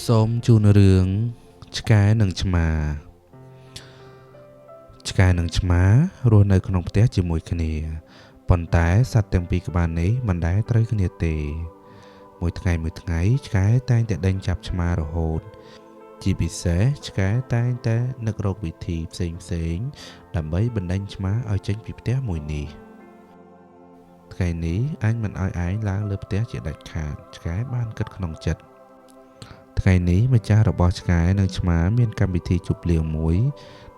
សូមជូនរឿងឆ្កែនិងឆ្មាឆ្កែនិងឆ្មារស់នៅក្នុងផ្ទះជាមួយគ្នាប៉ុន្តែសត្វទាំងពីរក្បាលនេះមិនដែលត្រូវគ្នាទេមួយថ្ងៃឆ្កែតែងតែដេញចាប់ឆ្មារហូតជាពិសេសឆ្កែតែងតែនឹករកវិធីផ្សេងដើម្បីបណ្ដេញឆ្មាឲ្យចេញពីផ្ទះមួយនេះថ្ងៃនេះអញមិនឲ្យឯងឡើងលើផ្ទះជាដាច់ខាតឆ្កែបានគិតក្នុងចិត្តថ្ងៃនេះម្ចាស់របស់ឆ្កែនិងឆ្មាមានកម្មវិធីជប់លៀងមួយ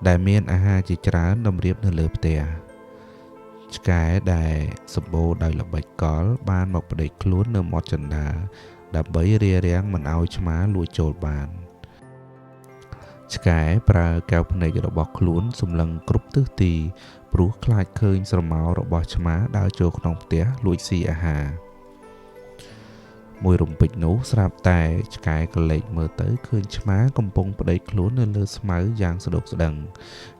ដែលមានអាហារជាច្រើនតម្រៀបនៅលើផ្ទះឆ្កែដែលសម្បូរដោយល្បិចកលបានមកប្តេជ្ញាខ្លួននៅមាត់ចន្ទាដើម្បីរារាំងមិនឲ្យឆ្មាលួចចូលបានឆ្កែប្រើកែវភ្នែករបស់ខ្លួនសម្លឹងគ្រប់ទិសទីព្រោះខ្លាចឃើញស្រមោលរបស់ឆ្មាដើរចូលក្នុងផ្ទះលួចស៊ីអាហារមួយរំពេចនោះស្រាប់តែឆ្កែក៏លេចមើលទៅឃើញឆ្មាកំពុងប្តេជ្ញាខ្លួននៅលើស្មៅយ៉ាងស្ដុកស្ដឹង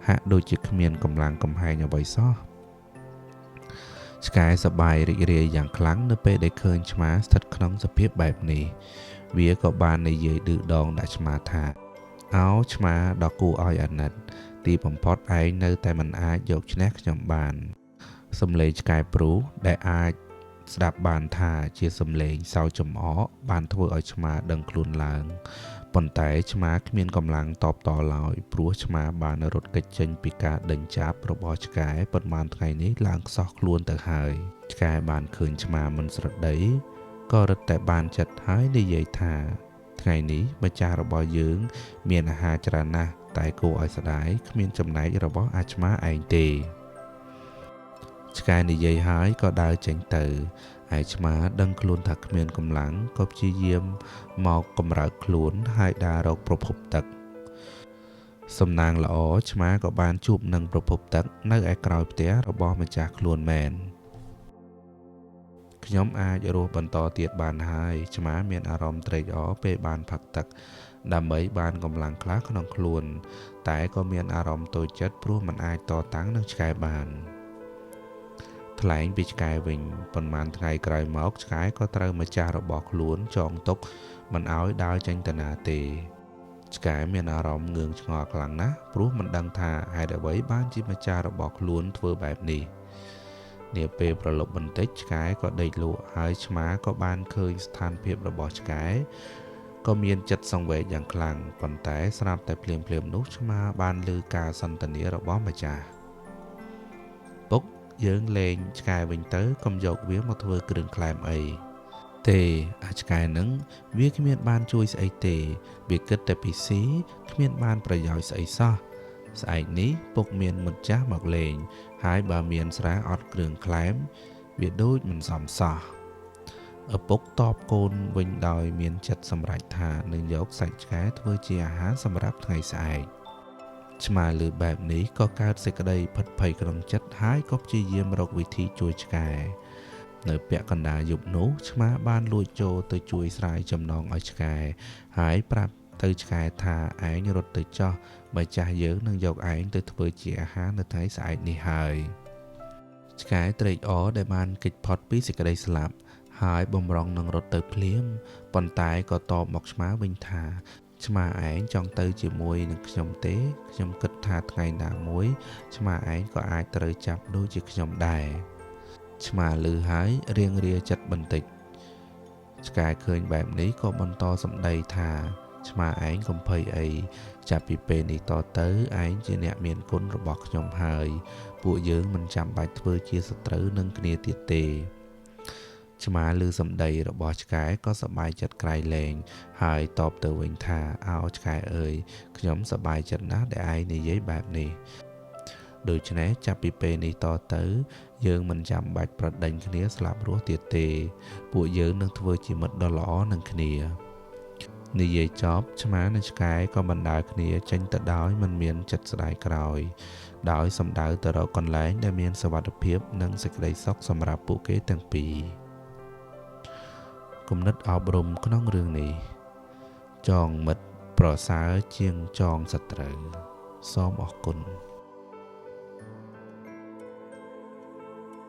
ហាក់ដូចជាគ្មានកម្លាំងកំហែងអ្វីសោះឆ្កែសប្បាយរីករាយយ៉ាងខ្លាំងនៅពេលដែលឃើញឆ្មាស្ថិតក្នុងសភាពបែបនេះវាក៏បាននិយាយឌឺដងដាក់ឆ្មាថាអោឆ្មាដ៏គួរឲ្យអាណិតទីបំផុតឯងនៅតែមិនអាចយកឈ្នះខ្ញុំបានសំឡេងឆ្កែព្រូដែលអាចស្ដាប់បានថាជាសំឡេងសើចចំអកបានធ្វើឲ្យឆ្មាដឹងខ្លួនឡើងប៉ុន្តែឆ្មាគ្មានកម្លាំងតបតឡើយព្រោះឆ្មាបានរត់គេចចេញពីការដេញចាប់របស់ឆ្កែប៉ុន្មានថ្ងៃនេះឡើងខ្សោះខ្លួនទៅហើយឆ្កែបានឃើញឆ្មាមិនស្រដីក៏រឹតតែបានចិត្តហើយនិយាយថាថ្ងៃនេះម្ចាស់របស់យើងមានអាហារច្រើនណាស់តែគួរឲ្យស្ដាយគ្មានចំណែករបស់អាឆ្មាឯងទេឆ្កែនិយាយហើយក៏ដើរចេញទៅឯឆ្មាដឹងខ្លួនថាគ្មានកម្លាំងក៏ព្យាយាមមកកម្រើកខ្លួនហើយដើររកប្រភពទឹកសំណាងល្អឆ្មាក៏បានជួបនឹងប្រភពទឹកនៅឯក្រោយផ្ទះរបស់ម្ចាស់ខ្លួនមែនខ្ញុំអាចរស់បន្តទៀតបានហើយឆ្មាមានអារម្មណ៍ត្រេកអរពេលបានផឹកទឹកដើម្បីបានកម្លាំងខ្លះក្នុងខ្លួនតែក៏មានអារម្មណ៍តូចចិត្តព្រោះមិនអាចតតាំងនឹងឆ្កែបានថ្លែងពីឆ្កែវិញប៉ុន្មានថ្ងៃក្រោយមកឆ្កែក៏ត្រូវម្ចាស់របស់ខ្លួនចងទុកមិនឲ្យដើរចេញទៅណាទេឆ្កែមានអារម្មណ៍ងឿងឆ្ងល់ខ្លាំងណាស់ព្រោះមិនដឹងថាហេតុអ្វីបានជាម្ចាស់របស់ខ្លួនធ្វើបែបនេះនាពេលប្រឡប់បន្តិចឆ្កែក៏ដេកលក់ហើយឆ្មាក៏បានឃើញស្ថានភាពរបស់ឆ្កែក៏មានចិត្តសង្វេគយ៉ាងខ្លាំងប៉ុន្តែស្រាប់តែភ្លាមនោះឆ្មាបានឮការសន្ទនារបស់ម្ចាស់ពុកយើងលេងឆ្កែវិញទៅកុំយកវាមកធ្វើគ្រឿងក្លែមអីទេអាឆ្កែនឹងវាគ្មានបានជួយស្អីទេវាគិតតែពីស៊ីគ្មានបានប្រយោជន៍ស្អីសោះស្អែកនេះពុកមានមិត្តចាស់មកលេងហើយបើមានស្រាអត់គ្រឿងក្លែមវាដូចមិនសមសោះឪពុកតបកូនវិញដោយមានចិត្តសម្រេចថានឹងយកសាច់ឆ្កែធ្វើជាអាហារសម្រាប់ថ្ងៃស្អែកឆ្មាឮបែបនេះក៏កើតសេចក្តីផិតភ័យក្នុងចិត្តហើយក៏ព្យាយាមរកវិធីជួយឆ្កែនៅពាក់កណ្ដាលយប់នោះឆ្មាបានលួចចូលទៅជួយស្រាយចំណងឲ្យឆ្កែហើយប្រាប់ទៅឆ្កែថាឯងរត់ទៅចោះបើចាស់យើងនឹងយកឯងទៅធ្វើជាអាហារនៅថ្ងៃស្អែកនេះហើយឆ្កែត្រេកអរដែលបានគេចផុតពីសេចក្តីស្លាប់ហើយបំរុងនឹងរត់ទៅភ្លាមប៉ុន្តែក៏តបមកឆ្មាវិញថាឆ្មាឯងចង់ទៅជាមួយនឹងខ្ញុំទេខ្ញុំគិតថាថ្ងៃណាមួយឆ្មាឯងក៏អាចត្រូវចាប់ដូចជាខ្ញុំដែរឆ្មាឮហើយរៀងរាចិត្តបន្តិចឆ្កែឃើញបែបនេះក៏បន្តសម្ដីថាឆ្មាឯងកុំភ័យអីចាប់ពីពេលនេះតទៅឯងជាអ្នកមានគុណរបស់ខ្ញុំហើយពួកយើងមិនចាំបាច់ធ្វើជាសត្រូវនឹងគ្នាទៀតទេឆ្មាឮសម្ដីរបស់ឆ្កែក៏សប្បាយចិត្តក្រៃលែងហើយតបទៅវិញថាអោឆ្កែអើយខ្ញុំសប្បាយចិត្តណាស់ដែលឯងនិយាយបែបនេះដូច្នេះចាប់ពីពេលនេះតទៅយើងមិនចាំបាច់ប្រដេញគ្នាស្លាប់រស់ទៀតទេពួកយើងនឹងធ្វើជាមិត្តដ៏ល្អនឹងគ្នានិយាយចប់ឆ្មានិងឆ្កែក៏បណ្ដើរគ្នាចេញទៅដោយមិនមានចិត្តស្ដាយក្រោយដោយសម្ដៅទៅរកកន្លែងដែលមានសុវត្ថិភាពនិងសេចក្តីសុខសម្រាប់ពួកគេទាំងពីរគំនិតអប់រំក្នុងរឿងនេះចងមិត្តប្រសើរជាងចងសត្រូវសូមអរគុណ